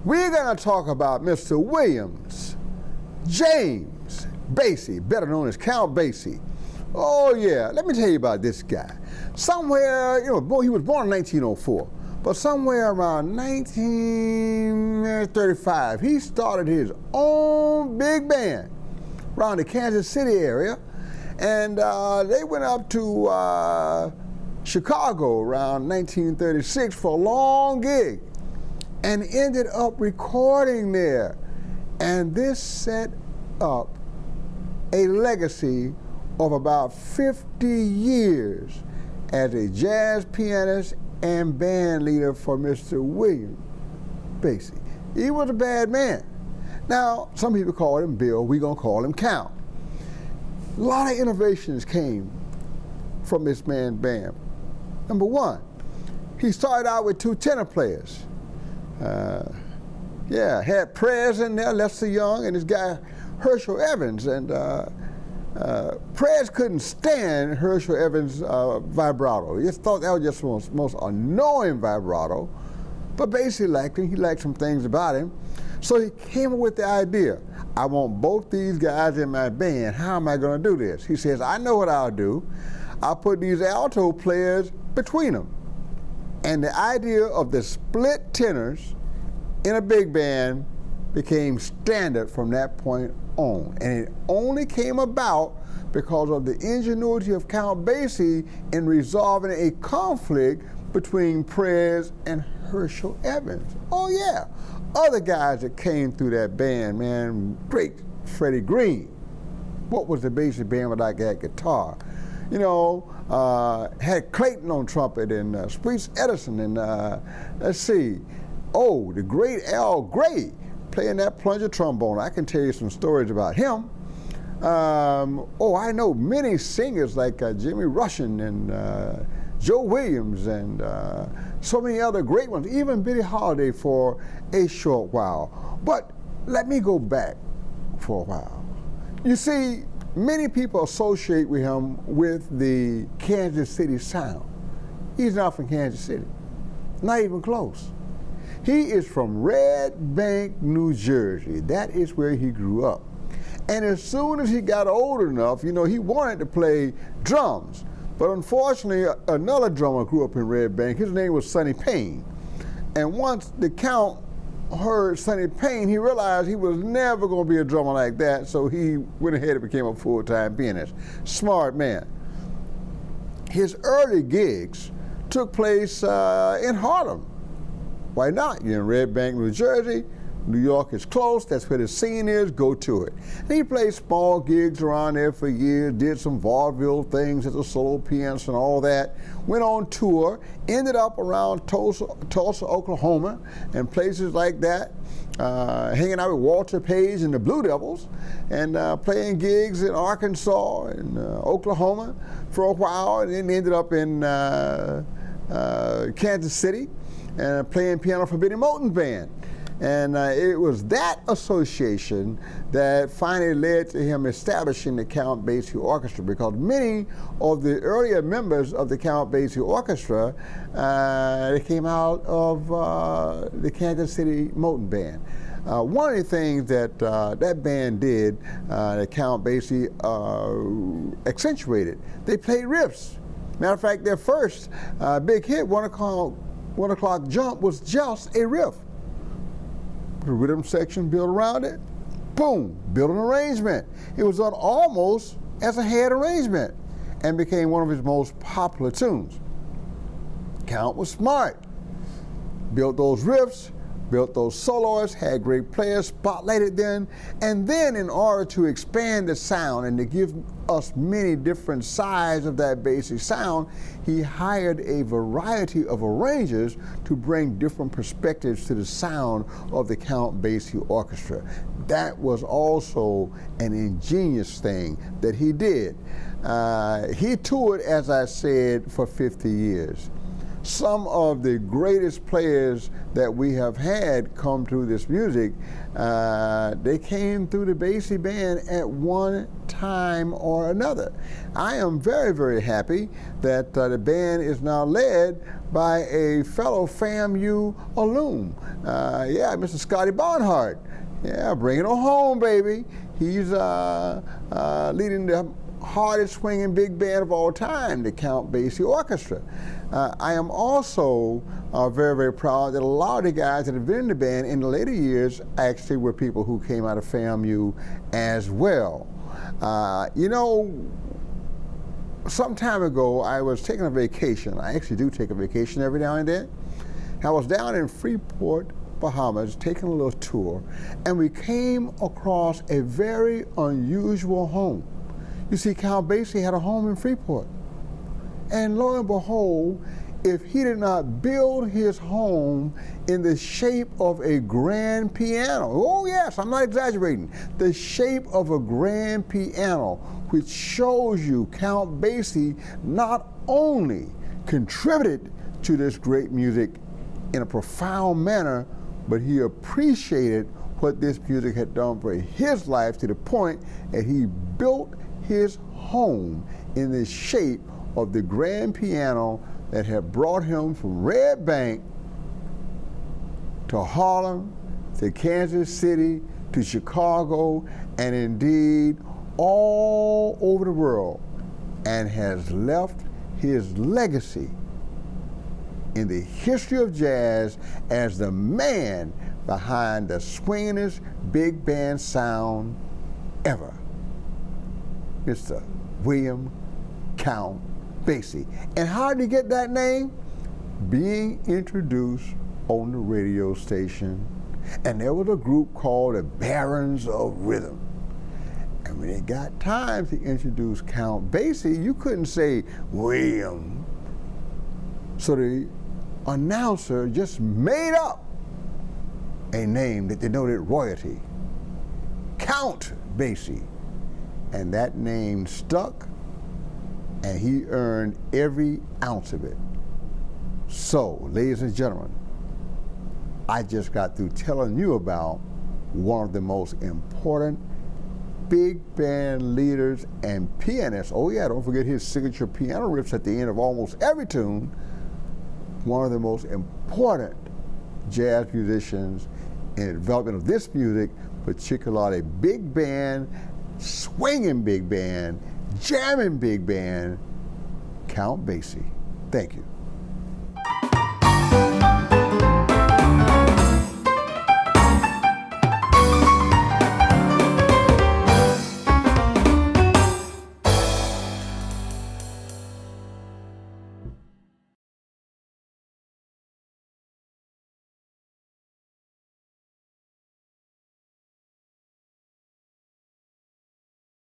We're going to talk about Mr. Williams James Basie, better known as Count Basie. Oh yeah, let me tell you about this guy. Somewhere, he was born in 1904, but somewhere around 1935, he started his own big band around the Kansas City area, and they went up to Chicago around 1936 for a long gig and ended up recording there. And this set up a legacy of about 50 years as a jazz pianist and band leader for Mr. William Basie. He was a bad man. Now, some people call him Bill, we're gonna call him Count. A lot of innovations came from this man's band. Number one, he started out with 2 tenor players. Had Prez in there, Lester Young, and this guy Herschel Evans. And Prez couldn't stand Herschel Evans' vibrato. He just thought that was just the most annoying vibrato. But Basie liked him. He liked some things about him. So he came up with the idea, I want both these guys in my band. How am I going to do this? He says, I know what I'll do. I'll put these alto players between them. And the idea of the split tenors in a big band became standard from that point on. And it only came about because of the ingenuity of Count Basie in resolving a conflict between Prez and Herschel Evans. Oh yeah, other guys that came through that band, man, great Freddie Green. What was the Basie band without that guitar? Had Clayton on trumpet and Spreece Edison and the great Al Gray playing that plunger trombone. I can tell you some stories about him. I know many singers like Jimmy Rushin and Joe Williams and so many other great ones, even Billie Holiday for a short while. But let me go back for a while. You see, many people associate with him with the Kansas City sound. He's not from Kansas City, not even close. He is from Red Bank, New Jersey. That is where he grew up. And as soon as he got old enough, he wanted to play drums. But unfortunately, another drummer grew up in Red Bank. His name was Sonny Payne. And once the Count heard Sonny Payne, he realized he was never going to be a drummer like that, so he went ahead and became a full-time pianist. Smart man. His early gigs took place in Harlem. Why not? You're in Red Bank, New Jersey. New York is close, that's where the scene is, go to it. And he played small gigs around there for years, did some vaudeville things as a solo pianist and all that, went on tour, ended up around Tulsa, Oklahoma, and places like that, hanging out with Walter Page and the Blue Devils, and playing gigs in Arkansas and Oklahoma for a while, and then ended up in Kansas City, and playing piano for Benny Moten's band. And it was that association that finally led to him establishing the Count Basie Orchestra, because many of the earlier members of the Count Basie Orchestra, they came out of the Kansas City Moten Band. One of the things that that band did, that Count Basie accentuated, they played riffs. Matter of fact, their first big hit, 1 O'Clock Jump, was just a riff. The rhythm section built around it, boom, built an arrangement. It was done almost as a head arrangement and became one of his most popular tunes. Count was smart, built those riffs, built those soloists, had great players, spotlighted them, and then in order to expand the sound and to give us many different sides of that basic sound, he hired a variety of arrangers to bring different perspectives to the sound of the Count Basie Orchestra. That was also an ingenious thing that he did. He toured, as I said, for 50 years. some of the greatest players that we have had come through this music, they came through the Basie band at one time or another. I am very, very happy that the band is now led by a fellow FAMU alum. Yeah, Mr. Scotty Barnhart. Yeah, bring it on home, baby. He's leading the hardest swinging big band of all time, the Count Basie Orchestra. I am also very, very proud that a lot of the guys that have been in the band in the later years actually were people who came out of FAMU as well. You know, some time ago I was taking a vacation. I actually do take a vacation every now and then. I was down in Freeport, Bahamas, taking a little tour, and we came across a very unusual home. You see, Count Basie had a home in Freeport. And lo and behold, if he did not build his home in the shape of a grand piano, oh yes, I'm not exaggerating, the shape of a grand piano, which shows you Count Basie not only contributed to this great music in a profound manner, but he appreciated what this music had done for his life to the point that he built his home in the shape of the grand piano that had brought him from Red Bank to Harlem, to Kansas City, to Chicago, and indeed all over the world, and has left his legacy in the history of jazz as the man behind the swingingest big band sound ever. Mr. William Count Basie. And how did he get that name? Being introduced on the radio station. And there was a group called the Barons of Rhythm. And when it got time to introduce Count Basie, you couldn't say William. So the announcer just made up a name that denoted royalty. Count Basie. And that name stuck, and he earned every ounce of it. So, ladies and gentlemen, I just got through telling you about one of the most important big band leaders and pianists. Oh yeah, don't forget his signature piano riffs at the end of almost every tune. One of the most important jazz musicians in the development of this music, particularly big band, swinging big band, jamming big band, Count Basie. Thank you.